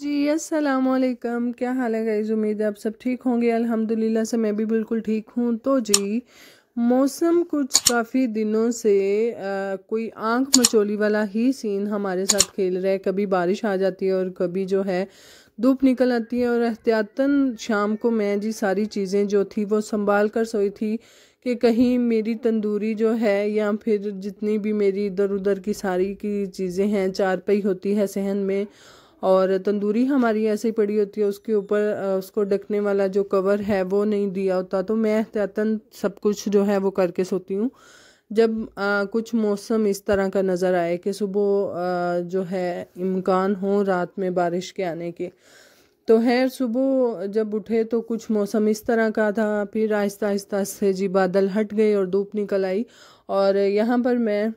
जी अस्सलाम वालेकुम। क्या हाल है गाइस? उम्मीद है आप सब ठीक होंगे। अल्हम्दुलिल्लाह से मैं भी बिल्कुल ठीक हूँ। तो जी मौसम कुछ काफ़ी दिनों से कोई आंख मचोली वाला ही सीन हमारे साथ खेल रहा है। कभी बारिश आ जाती है और कभी जो है धूप निकल आती है। और एहतियातन शाम को मैं जी सारी चीज़ें जो थी वो संभाल कर सोई थी कि कहीं मेरी तंदूरी जो है या फिर जितनी भी मेरी इधर उधर की सारी की चीज़ें हैं, चारपाई होती है सहन में और तंदूरी हमारी ऐसे ही पड़ी होती है, उसके ऊपर उसको ढकने वाला जो कवर है वो नहीं दिया होता। तो मैं एहतियातन सब कुछ जो है वो करके सोती हूँ। जब कुछ मौसम इस तरह का नज़र आए कि सुबह जो है इम्कान हो रात में बारिश के आने के, तो है सुबह जब उठे तो कुछ मौसम इस तरह का था। फिर आहिस्ता आहिस्ता से जी बादल हट गए और धूप निकल आई। और यहाँ पर मैं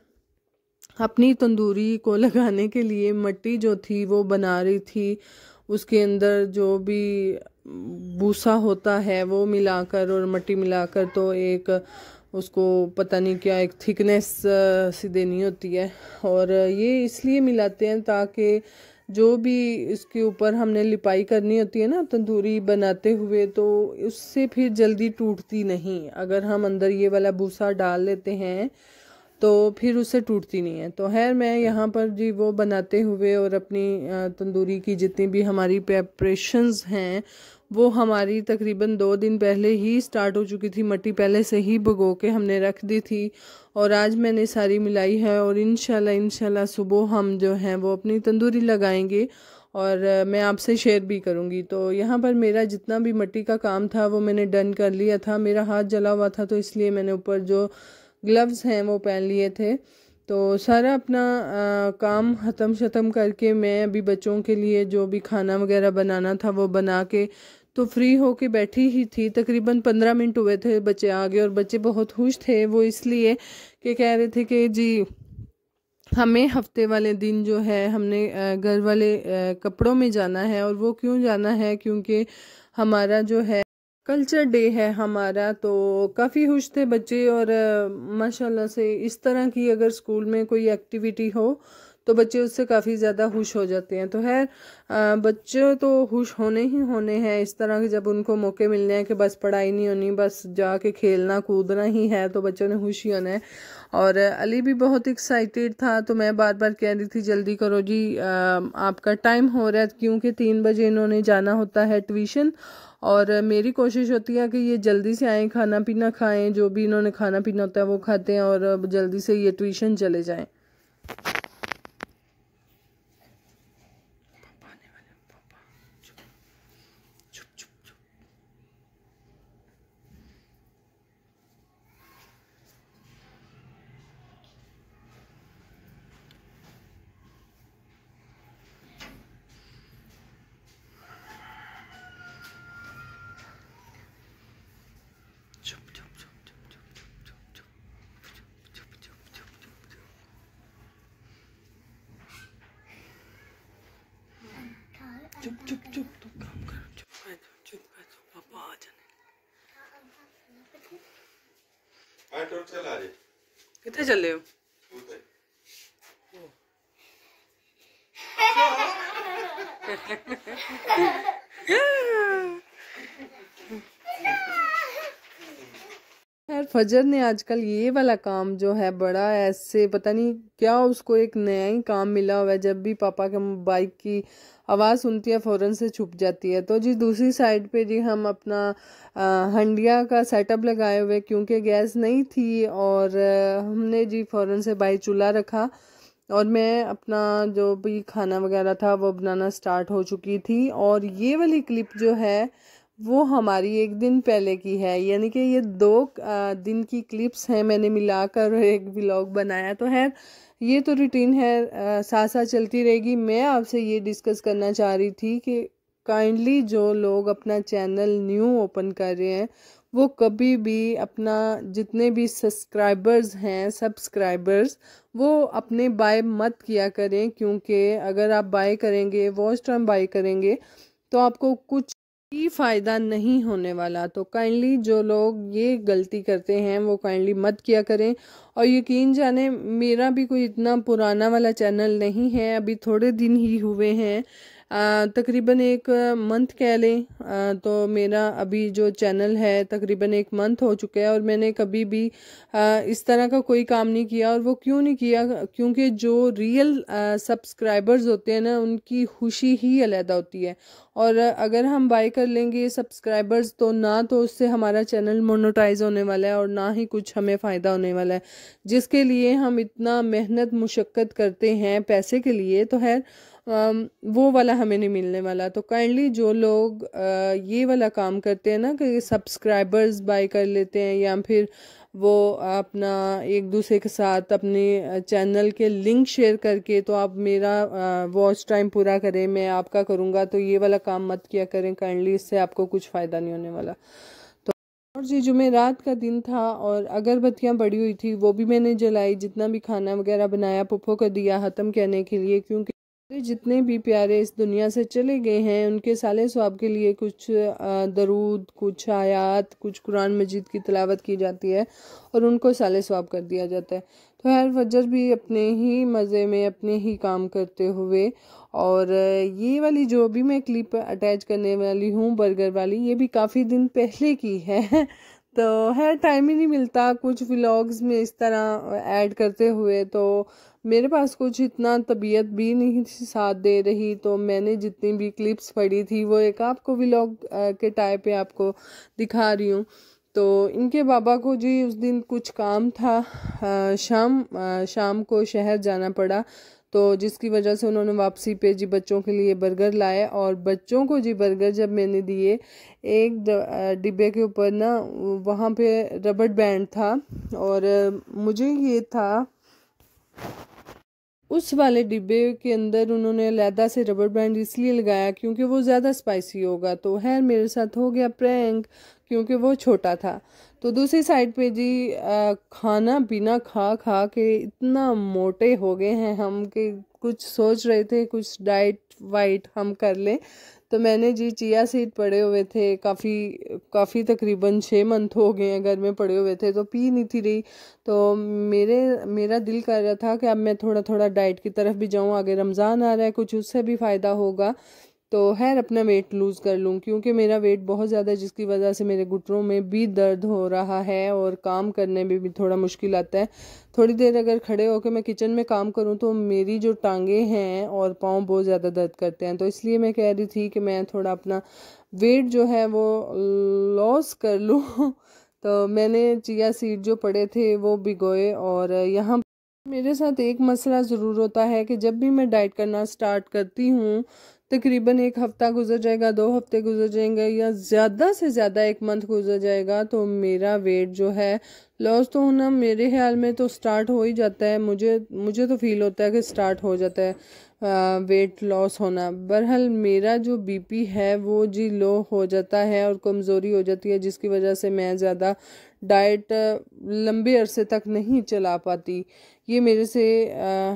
अपनी तंदूरी को लगाने के लिए मिट्टी जो थी वो बना रही थी। उसके अंदर जो भी भूसा होता है वो मिलाकर और मिट्टी मिलाकर तो एक उसको पता नहीं क्या एक थिकनेस सी देनी होती है। और ये इसलिए मिलाते हैं ताकि जो भी इसके ऊपर हमने लिपाई करनी होती है ना तंदूरी बनाते हुए, तो उससे फिर जल्दी टूटती नहीं। अगर हम अंदर ये वाला भूसा डाल लेते हैं तो फिर उससे टूटती नहीं है। तो खैर मैं यहाँ पर जी वो बनाते हुए और अपनी तंदूरी की जितनी भी हमारी प्रेपरेशंस हैं वो हमारी तकरीबन 2 दिन पहले ही स्टार्ट हो चुकी थी। मिट्टी पहले से ही भिगो के हमने रख दी थी और आज मैंने सारी मिलाई है और इंशाल्लाह सुबह हम जो हैं वो अपनी तंदूरी लगाएंगे और मैं आपसे शेयर भी करूँगी। तो यहाँ पर मेरा जितना भी मिट्टी का काम था वो मैंने डन कर लिया था। मेरा हाथ जला हुआ था तो इसलिए मैंने ऊपर जो ग्लव्स हैं वो पहन लिए थे। तो सारा अपना काम ख़त्म करके मैं अभी बच्चों के लिए जो भी खाना वगैरह बनाना था वो बना के तो फ्री होके बैठी ही थी। तकरीबन 15 मिनट हुए थे बच्चे आ गए और बच्चे बहुत खुश थे। वो इसलिए कि कह रहे थे कि जी हमें हफ्ते वाले दिन जो है हमने घर वाले कपड़ों में जाना है। और वो क्यों जाना है? क्योंकि हमारा जो है कल्चर डे है हमारा। तो काफ़ी खुश थे बच्चे और माशाल्लाह से इस तरह की अगर स्कूल में कोई एक्टिविटी हो तो बच्चे उससे काफ़ी ज़्यादा खुश हो जाते हैं। तो है बच्चे तो खुश होने ही होने हैं इस तरह के जब उनको मौके मिलने हैं कि बस पढ़ाई नहीं होनी, बस जाके खेलना कूदना ही है, तो बच्चों ने खुश ही होना है। और अली भी बहुत एक्साइटेड था तो मैं बार बार कह रही थी जल्दी करो जी आपका टाइम हो रहा है, क्योंकि 3 बजे इन्होंने जाना होता है ट्यूशन। और मेरी कोशिश होती है कि ये जल्दी से आएँ, खाना पीना खाएं, जो भी इन्होंने खाना पीना होता है वो खाते हैं और जल्दी से ये ट्यूशन चले जाएं। चुप चुप चुप तो काम करो। चुप पापा आ जाने। चला रे कितने चले हो? यार फजर ने आजकल ये वाला काम जो है बड़ा ऐसे पता नहीं क्या उसको एक नया ही काम मिला हुआ है। जब भी पापा के बाइक की आवाज़ सुनती है फ़ौरन से छुप जाती है। तो जी दूसरी साइड पे जी हम अपना हंडिया का सेटअप लगाए हुए, क्योंकि गैस नहीं थी और हमने जी फ़ौरन से बाई चूल्हा रखा और मैं अपना जो भी खाना वगैरह था वो बनाना स्टार्ट हो चुकी थी। और ये वाली क्लिप जो है वो हमारी 1 दिन पहले की है, यानी कि ये 2 दिन की क्लिप्स हैं मैंने मिलाकर एक व्लॉग बनाया। तो है ये तो रूटीन है, साथ साथ चलती रहेगी। मैं आपसे ये डिस्कस करना चाह रही थी कि काइंडली जो लोग अपना चैनल न्यू ओपन कर रहे हैं वो कभी भी अपना जितने भी सब्सक्राइबर्स वो अपने बाय मत किया करें, क्योंकि अगर आप बाय करेंगे, वॉच टाइम बाय करेंगे तो आपको कुछ ही फ़ायदा नहीं होने वाला। तो काइंडली जो लोग ये गलती करते हैं वो काइंडली मत किया करें। और यकीन जाने मेरा भी कोई इतना पुराना वाला चैनल नहीं है, अभी थोड़े दिन ही हुए हैं तकरीबन एक मंथ कह लें। तो मेरा अभी जो चैनल है तकरीबन एक मंथ हो चुका है और मैंने कभी भी इस तरह का कोई काम नहीं किया। और वो क्यों नहीं किया, क्योंकि जो रियल सब्सक्राइबर्स होते हैं ना उनकी खुशी ही अलग होती है। और अगर हम बाय कर लेंगे सब्सक्राइबर्स तो ना तो उससे हमारा चैनल मोनेटाइज होने वाला है और ना ही कुछ हमें फ़ायदा होने वाला है, जिसके लिए हम इतना मेहनत मुशक्क़त करते हैं पैसे के लिए। तो है वो वाला हमें नहीं मिलने वाला। तो काइंडली जो लोग ये वाला काम करते हैं ना कि सब्सक्राइबर्स बाय कर लेते हैं या फिर वो अपना एक दूसरे के साथ अपने चैनल के लिंक शेयर करके तो आप मेरा वॉच टाइम पूरा करें, मैं आपका करूँगा, तो ये वाला काम मत किया करें काइंडली, इससे आपको कुछ फ़ायदा नहीं होने वाला। तो और जी जुमेरात का दिन था और अगरबत्तियाँ पड़ी हुई थी, वो भी मैंने जलाई। जितना भी खाना वगैरह बनाया पुप्पो को दिया ख़त्म करने के लिए, क्योंकि जितने भी प्यारे इस दुनिया से चले गए हैं उनके साले सवाब के लिए कुछ दरूद, कुछ आयात, कुछ कुरान मजीद की तिलावत की जाती है और उनको साले सवाब कर दिया जाता है। तो हर फजर भी अपने ही मज़े में अपने ही काम करते हुए, और ये वाली जो भी मैं क्लिप अटैच करने वाली हूँ बर्गर वाली, ये भी काफ़ी दिन पहले की है तो है टाइम ही नहीं मिलता कुछ व्लॉग्स में इस तरह ऐड करते हुए। तो मेरे पास कुछ इतना तबीयत भी नहीं थी साथ दे रही, तो मैंने जितनी भी क्लिप्स पढ़ी थी वो एक आपको व्लॉग के टाइप पे आपको दिखा रही हूँ। तो इनके बाबा को जी उस दिन कुछ काम था, शाम को शहर जाना पड़ा, तो जिसकी वजह से उन्होंने वापसी पे जी बच्चों के लिए बर्गर लाए। और बच्चों को जी बर्गर जब मैंने दिए, एक डिब्बे के ऊपर ना वहाँ पे रबड़ बैंड था और मुझे ये था उस वाले डिब्बे के अंदर उन्होंने अलहदा से रबर बैंड इसलिए लगाया क्योंकि वो ज़्यादा स्पाइसी होगा। तो है मेरे साथ हो गया प्रैंक क्योंकि वो छोटा था। तो दूसरी साइड पे जी खाना पीना खा खा के इतना मोटे हो गए हैं हम कि कुछ सोच रहे थे कुछ डाइट वाइट हम कर लें। तो मैंने जी चिया सीड पड़े हुए थे काफ़ी तकरीबन 6 मंथ हो गए हैं घर में पड़े हुए थे, तो पी नहीं थी रही। तो मेरा दिल कर रहा था कि अब मैं थोड़ा थोड़ा डाइट की तरफ भी जाऊं, आगे रमज़ान आ रहा है, कुछ उससे भी फ़ायदा होगा। तो खैर अपना वेट लूज़ कर लूँ क्योंकि मेरा वेट बहुत ज़्यादा है, जिसकी वजह से मेरे घुटनों में भी दर्द हो रहा है और काम करने में भी थोड़ा मुश्किल आता है। थोड़ी देर अगर खड़े होकर मैं किचन में काम करूँ तो मेरी जो टांगें हैं और पाँव बहुत ज़्यादा दर्द करते हैं। तो इसलिए मैं कह रही थी कि मैं थोड़ा अपना वेट जो है वो लॉस कर लूँ तो मैंने चिया सीड जो पड़े थे वो भिगोए। और यहाँ मेरे साथ एक मसला ज़रूर होता है कि जब भी मैं डाइट करना स्टार्ट करती हूँ तकरीबन एक हफ़्ता गुजर जाएगा, 2 हफ्ते गुजर जाएंगे या ज़्यादा से ज़्यादा एक मंथ गुजर जाएगा, तो मेरा वेट जो है लॉस तो होना मेरे ख्याल में तो स्टार्ट हो ही जाता है। मुझे तो फील होता है कि स्टार्ट हो जाता है वेट लॉस होना। बहरहाल मेरा जो बीपी है वो जी लो हो जाता है और कमज़ोरी हो जाती है, जिसकी वजह से मैं ज़्यादा डाइट लंबे अरसे तक नहीं चला पाती। ये मेरे से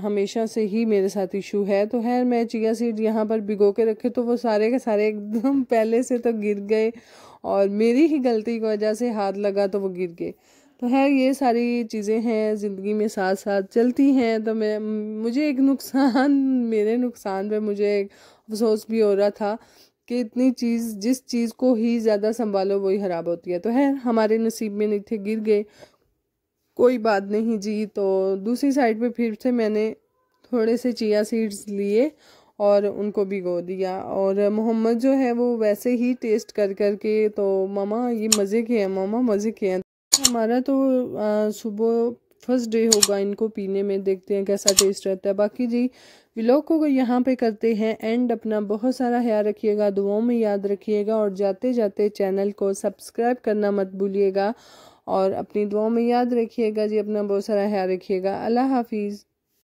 हमेशा से ही मेरे साथ इशू है। तो खैर मैं चिया सीड यहाँ पर भिगो के रखे तो वो सारे के सारे एकदम पहले से तो गिर गए और मेरी ही गलती की वजह से हाथ लगा तो वो गिर गए। तो है ये सारी चीज़ें हैं ज़िंदगी में साथ साथ चलती हैं। तो मुझे एक मेरे नुकसान पे मुझे एक अफसोस भी हो रहा था कि इतनी चीज़ जिस चीज़ को ही ज़्यादा संभालो वही ख़राब होती है। तो है हमारे नसीब में नहीं थे, गिर गए, कोई बात नहीं जी। तो दूसरी साइड पे फिर से मैंने थोड़े से चिया सीड्स लिए और उनको भिगो दिया। और मोहम्मद जो है वो वैसे ही टेस्ट कर कर के तो मामा ये मज़े के हैं, मामा मज़े के हैं। हमारा तो सुबह फर्स्ट डे होगा इनको पीने में, देखते हैं कैसा टेस्ट रहता है। बाकी जी व्लॉग को यहाँ पे करते हैं एंड। अपना बहुत सारा ख्याल रखिएगा, दुआओं में याद रखिएगा और जाते जाते चैनल को सब्सक्राइब करना मत भूलिएगा और अपनी दुआओं में याद रखिएगा जी। अपना बहुत सारा ख्याल रखिएगा। अल्लाह हाफिज़।